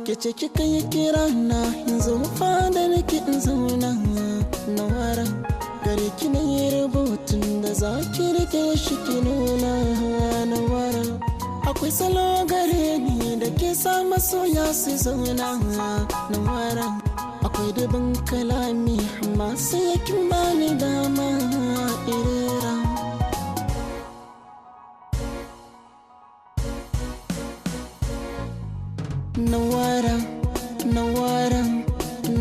ke ce kika yi kira na yanzu fada nake in zauna Nawara gare ki na yi rubutun da za ki rike shi ki nuna Nawara akwai salo gare ni da ke sa masoya su zauna Nawara akwai dubin kalami amma sai yakin bani dama irera Nawara, Nawara,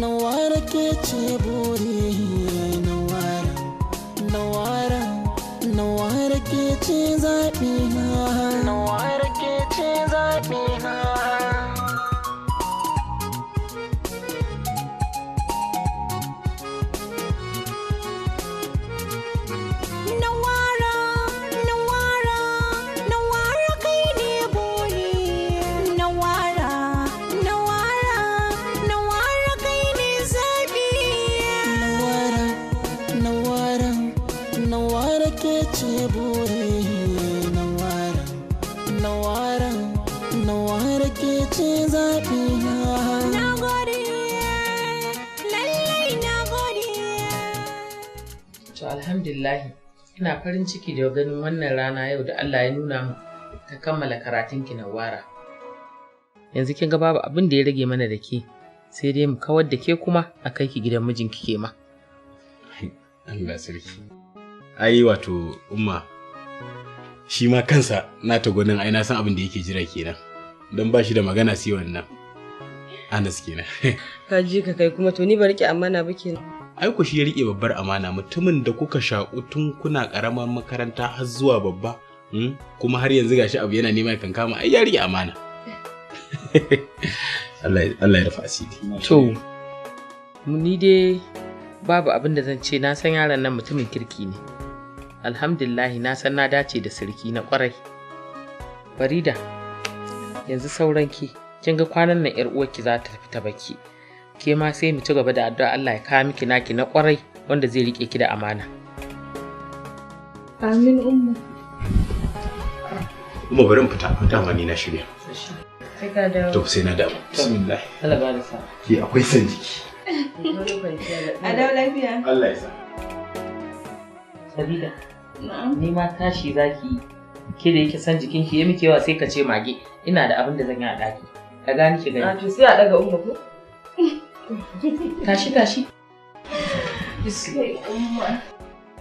Nawara ke ce buri Nawara, Nawara, Nawara ke ce zaɓi na Nawara ke ce zaɓi na Alhamdulillah ina farin ciki da ganin wannan rana yau da Allah ya nuna mu ta kammala karatunki Nawara. Yanzu kin ga babu abin da ya rage mana da ke sai dai mu kawar da ke kuma a kai ki gidan mijinki ke ma. Allah sarki. Ai wato umma shi ma kansa na ta gwanin ai na san abin da yake jira kenan. Dan ba shi da magana sai wannan. Anas kenan. Ka ji ka kai kuma to ni ba rike amana ba kenan. Ai ku shi ya rike babbar amana mutumin da kuka shaƙu tun kuna ƙaramar makaranta har zuwa babba kuma har yanzu gashi abu yana nema kan kama ai ya rike amana. Allah ya rufa asiri. To ni dai babu abin da zan ce na san yaron nan mutumin kirki ne. Alhamdulillah na san na dace da sirki na kwarai. Farida yanzu sauran ki kin ga kwanan nan yar uwarki za ta tafi ta baki. Ke ma sai mu ci gaba da addu'a Allah ya kawo miki naki na kwarai wanda zai rike ki da amana. Amin umma. Umma bari mu fita ma ni na shirya. Sai ka dawo. To sai na dawo. Bismillah. Allah ba da sa. Ki akwai san jiki. A dawo lafiya. Allah ya sa. Sabida. Na'am. Ni ma tashi zaki ke da yake san jikin ki ya miki yawa sai ka ce mage ina da abin da zan yi a daki. Ka gani ki gani. A to sai a daga umma ko? Tashi. Umma.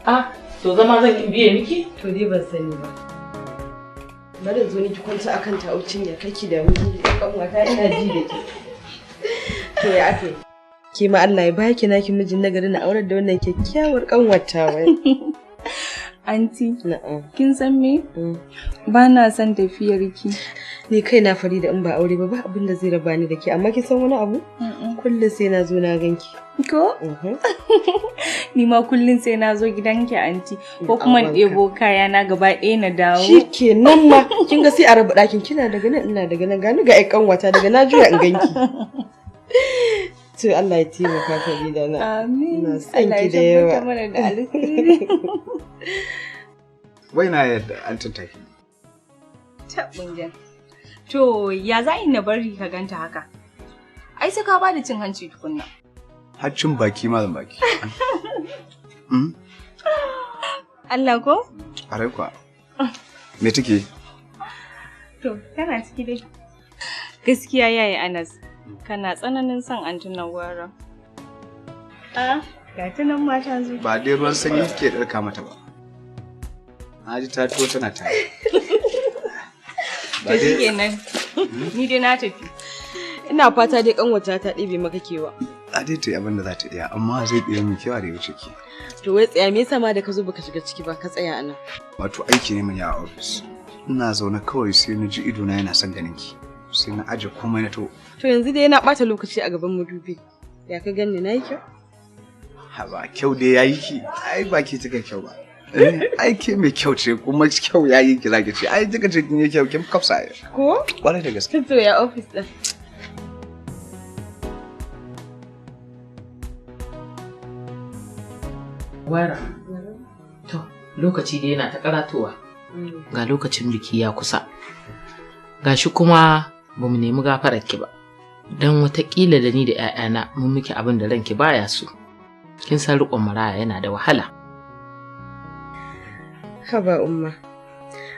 Ah, to zama zan yi biye miki? To dai ban sani ba. Bari zo ni ki kwanta akan taucin ya kake da wuri kan wata ina ji da ke. To ya ake? Ke ma Allah ya baki naki mijin nagari na aurar da wannan kyakkyawar kanwata wai. Anti, na'am. Kin san me? Ba na son tafiyar ki. Ni kai na Farida in ba aure ba abin da zai raba ni da ke amma kin san wani abu? Kullum sai na zo na ganki. Ko? Ni ma kullum sai na zo gidanki anti ko kuma in ɗebo kaya na gaba ɗaya na dawo. Shikenan ma kin ga sai a raba ɗakin kina daga nan ina daga nan gani ga ƴan kanwata daga na juya in ganki. To Allah ya taimaka Farida na. Amin. Na san ki da yawa. Allah ya tabbata mana da alheri. Wai na yadda an tattafi. Tabbun To ya za na bari ka ganta haka? Ai sai ka ba da cin hanci tukunna. Haccin baki malam baki. Allah ko? Arai kwa. Me take? To, kana ciki dai. Gaskiya yayi Anas, kana tsananin son Anti Nawara. Ga tunan mata zo. Ba dai ruwan sanyi ke ɗarka mata ba. Na ji ta to tana ta. To shi kenan. Ni dai na tafi. Ina fata dai kanwata ta ɗebe maka kewa. A dai ta yi abin da za ta iya, amma zai ɗebe min kewa da ya wuce ki. To wai tsaya me yasa ma da ka zo baka shiga ciki ba ka tsaya anan? Wato aiki ne mun ya a ofis. Ina zaune kawai sai na ji ido na yana son ganin ki. Sai na aje komai na to. To yanzu dai yana ɓata lokaci a gaban madubi. Ya ka ganni na yi kyau? Haba kyau dai yayi ki. Ai ba ki cika kyau ba. Ai ke mai kyau ce kuma kyau yayi ki zaki ce. Ai kika ce kin yi kyau kin kafsa. Ko? Kwarai da gaske. To ya ofis din. Wara. To, lokaci da yana ta karatowa. Ga lokacin biki ya kusa. Gashi kuma ba mu nemi gafararki ba. don watakila da ni da 'ya'yana mun miki abin da ranki baya so. Kin san riƙon maraya yana da wahala. Haba umma,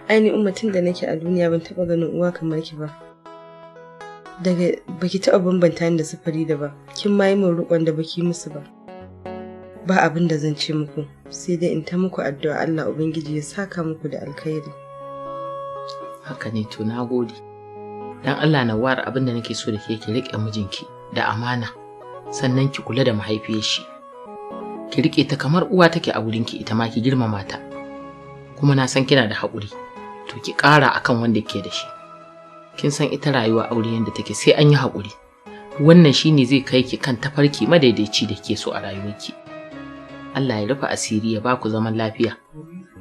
aini umma tun da nake a duniya ban taɓa ganin uwa kamar ki ba. Daga baki taɓa bambanta ni da sufuri da ba, kin ma yi min riƙon da baki musu ba. Ba abin da zan ce muku, sai dai in ta muku addu'a Allah Ubangiji ya saka muku da alkhairi. Haka ne, to na gode. Dan Allah na ware abin da nake so da ke ki riƙe mijinki da amana, sannan ki kula da mahaifiyar shi. Ki riƙe ta kamar uwa take a wurinki, ita ma ki girmama ta. Kuma na san kina da haƙuri, to ki ƙara akan wanda ke da shi. Kin san ita rayuwa aure yanda take sai an yi haƙuri. Wannan shine zai kai ki kan tafarki madaidaici da ke so a rayuwarki. Allah ya rufe asiri ya ba ku zaman lafiya.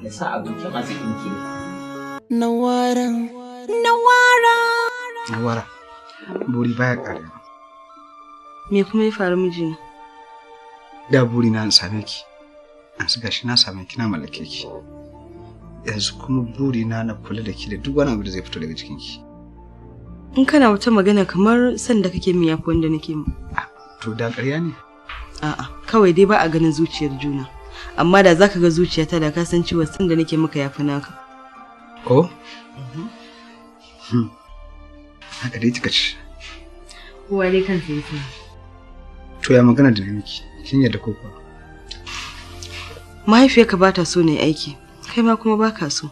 Ya sa abokin arzikinki ne. Nawara. Buri baya ƙarewa. Me kuma ya faru mijina? Da buri na same ki. An saka shi na same ki na mallake ki. Yanzu kuma buri na kula da ki da duk wani abu da zai fito daga cikin ki. In kana wata magana kamar san da kake min yafi wanda nake mu. To da ƙarya ne? A'a, kawai dai ba a ganin zuciyar juna. Amma da zaka ga zuciyata da ka san cewa san da nake maka yafi naka. Ko? Haka dai kika ce. Kowa dai kansa yake. To ya magana da miki? Kin yadda ko kuwa? Mahaifiyarka ba ta so ne aiki, kai ma kuma ba ka so.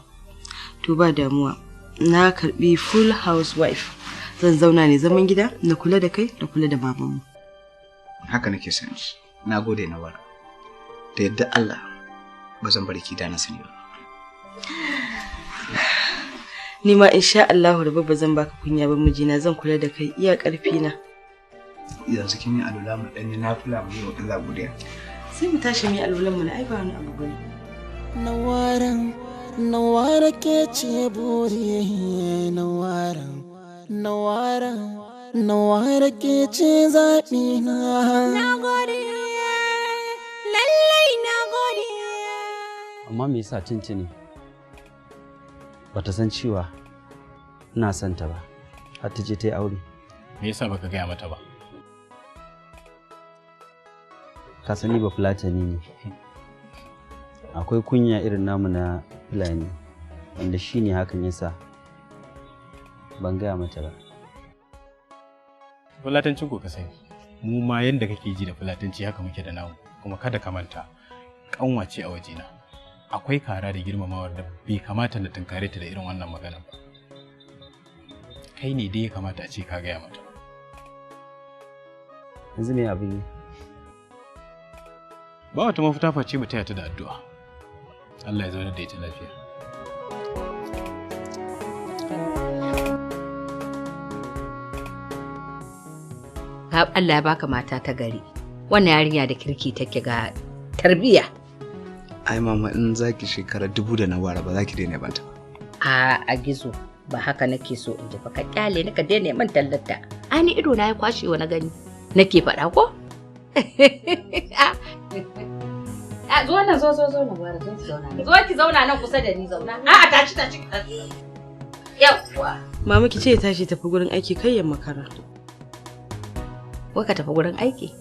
To ba damuwa. Na karbi full housewife. Zan zauna ne zaman gida na kula da kai da kula da babanmu. Haka nake son shi. Na gode na wara. Da yadda Allah ba zan bari ki da na sani ba. Ni ma insha Allah ba zan baka kunya ba mijina, zan kula da kai iya karfi na. Yanzu kin yi alula mu dan na fula mu wa Allah godiya. Sai mu tashi mu alulan mu na ai ba wani abu bane. Nawara ke ce buri. Nawara ke ce zaɓi na. Nagode, lallai nagode. Amma me yasa Tintini bata san cewa ina son ta ba har ta je ta yi aure? Me yasa baka gaya mata ba? Ka sani ba Fulatani ne. Akwai kunya irin namu na Fulani wanda shine hakan yasa ban gaya mata ba. Fulatancin ko ka sani, mu ma yanda kake ji da Fulatanci haka muke da namu, kuma kada ka manta kanwa ce a wajena. Akwai kara da girmamawar da bai kamata na tunkare ta da irin wannan magana ba. Kai ne dai ya kamata a ce ka gaya mata. Yanzu me abin yi? Ba wata mafita face mu taya ta da addu'a. Allah ya zauna da ita lafiya. Allah ya baka mata ta gari. Wannan yarinya da kirki take ga tarbiya. Ai mama in zaki shekara 1000 da na wara ba zaki daina banta. A gizo ba haka nake so in ji ba, ka kyale ni ka daina man tallata. Ai ni ido na ya kwashe wa na gani. Nake faɗa ko? Zo nan zo na wara zo zauna. Zo ki zauna nan kusa da ni zauna. Tashi. Yawwa. Mama ki ce ya tashi tafi gurin aiki kai ya makara. Wai ka tafi gurin aiki?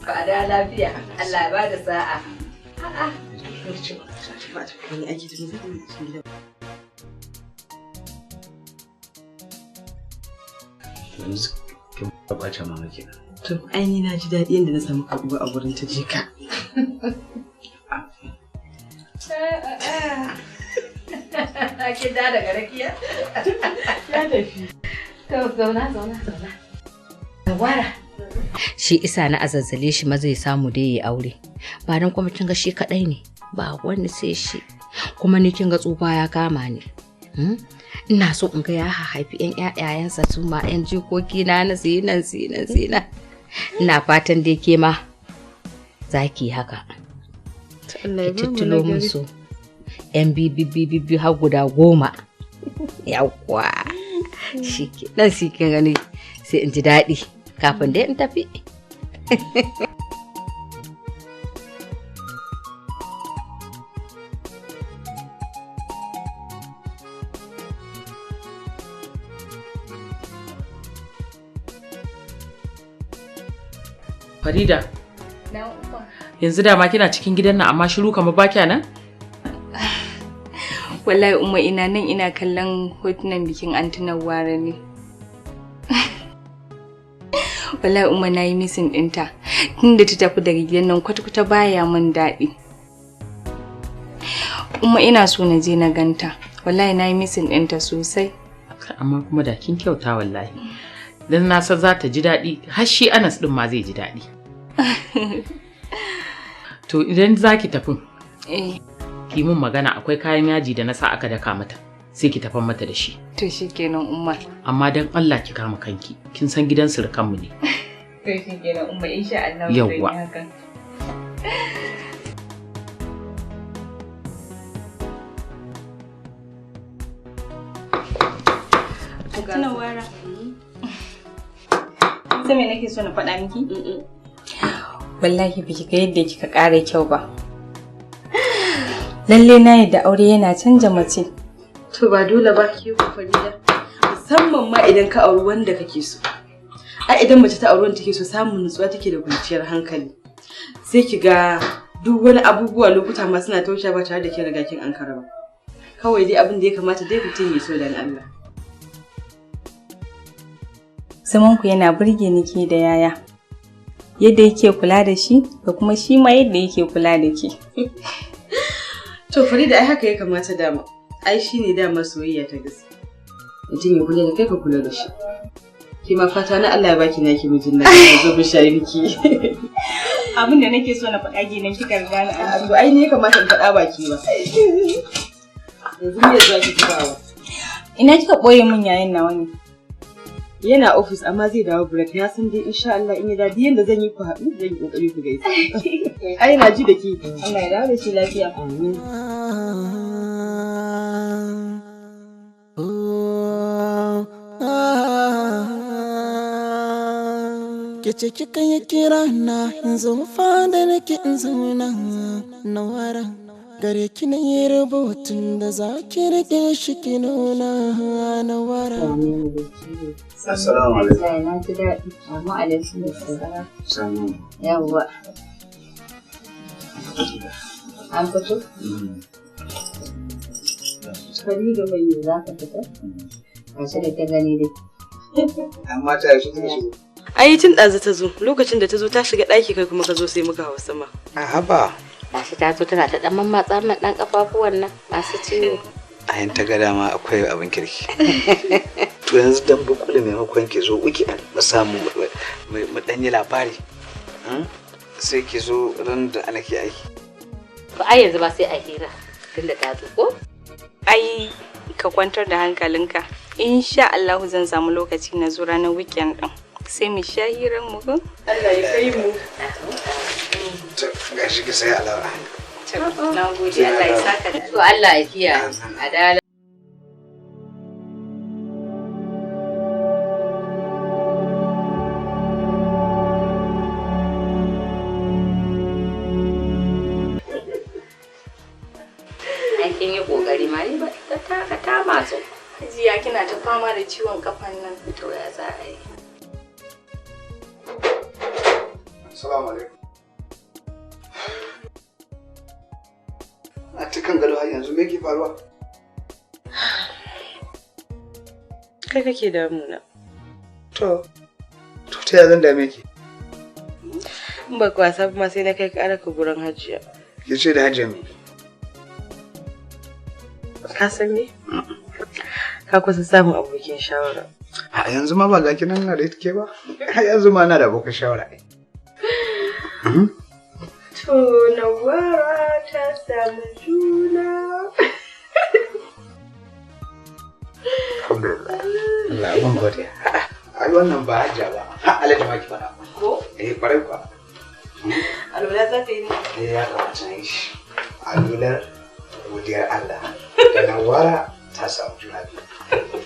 Ka da lafiya. Allah ya bada sa'a. Yanzu kin ɓace mama kenan. To ai ni na ji daɗi yadda na samu karɓuwa a gurin ta je ka. Kin da daga rakiya? Ya tafi. To zauna. Wara. Shi isa na azazzale shi ma zai samu da yayi aure. Ba dan kuma kin ga shi kadai ne. Ba wani sai shi. Kuma ni kin ga tsufa ya kama ni. Ina so in ga ya haifi ƴan ƴaƴayensa su ma ƴan jikoki na sinan. Ina fatan dai ke ma zaki haka. Allah ya ki tuttulo musu ƴan bibi har guda 10. Yawwa. Shike dan kin gani sai in ji daɗi kafin dai in tafi. Farida, Na umma. yanzu dama kina cikin gidan nan amma shiru kamar ba kya nan? Wallahi umma ina nan ina kallon hotunan bikin antunan ware ne. Wallahi umma na yi misin ɗinta. Tunda ta tafi daga gidan nan kwata-kwata baya min daɗi. Umma ina so na je na ganta. Wallahi na yi misin ɗinta sosai. Amma kuma da kin kyauta wallahi. Dan na san za ta ji daɗi, har shi Anas ɗin ma zai ji daɗi. To idan za ki tafi, ki mun magana akwai kayan yaji da na sa aka daka mata. Sai ki tafan mata da shi. To shikenan umma. Amma dan Allah ki kama kanki. Kin san gidan surukanmu ne. To shikenan umma insha Allah Yawwa. haka. Tuna wara. Sai me nake so na faɗa miki? Wallahi biki ga yadda kika ƙara kyau ba. Lalle na yadda aure yana canja mace. To ba dole ba ki ku Farida. Musamman ma idan ka auri wanda kake so. Ai idan mace ta auri wanda take so samun nutsuwa take da kwanciyar hankali. Sai ki ga duk wani abubuwa lokuta ma suna taushe ba tare da kin riga kin ankara ba. Kawai dai abin da ya kamata dai mutum ya so dan Allah. Zamanku yana burge ni ke da yaya. Yadda yake kula da shi da kuma shi ma yadda yake kula da ke. To Farida ai haka ya kamata dama. Ai shine dama soyayya ta gaske. Mutum ya kula da kai ka kula da shi. Ki ma fata na Allah ya baki naki mijin nan ya zo bishayi miki. Abin da nake so na faɗa kenan kika riga ni an. To ai ne ya kamata in faɗa baki ba. Yanzu me zaki tubawa? Ina kika boye min yayin nawa ne? Yana office amma zai dawo break ya san dai insha Allah in ya dadi yanda zan yi ku haɗu zan yi kokari ku gaisa. Ai na ji da ki. Allah ya dawo da shi lafiya. Amin. Kice kika yi kira na yanzu fada nake in zauna na wara gare ki na yi rubutun da za ki rike shi ki nuna na wara. Assalamu alaikum. Na ji daɗi. Amma alaikum assalam. Yawwa. An fito? Farida mai yi za ka fita? A shi da ta gani dai. Amma ta yaushe ta shigo? Ai tun ɗazu ta zo lokacin da ta zo ta shiga ɗaki kai kuma ka zo sai muka hawa sama. A haba. Gashi ta zo tana ta ɗan mammatsa min ɗan ƙafafuwan nan masu ciwo. A yin ta gada ma akwai abin kirki. To yanzu dan bukule maimakon ki zo uki mu samu mu dan yi labari. Sai ki zo ran da ana ke aiki. To ai yanzu ba sai a hira tunda ta zo ko? Ai ka kwantar da hankalinka. Insha Allah zan samu lokaci na zo ranar weekend din. Sai mu sha hirar mu ko? Allah ya kai mu. Gashi ki sai alawa. Na gode Allah ya saka. To Allah ya kiyaye. Adala. Kin yi kokari ma ni ba ta matso. Hajiya kina ta fama da ciwon kafan nan. To ya za a yi. Assalamu alaikum. A cikin gado har yanzu me ke faruwa? Kai kake damuna. To ta ya zan dame ki? In ba ka wasa ma sai na kai ƙara ka gurin Hajiya. Ki ce da Hajiya me? Ka san me? Ka kusa samun abokin shawara. A yanzu ma ba ga kinan na da ita ke ba? A yanzu ma na da abokin shawara. To Nawara ta samu juna. Alhamdulillah. Allah ban gode. Ai wannan ba Hajiya ba. Ha Alhaji ma ki fara. Ko? Kwarai kwa. Alwala za ka yi ne? Ya kamata na yi shi. Alwalar godiyar Allah. Da Nawara ta samu juna biyu.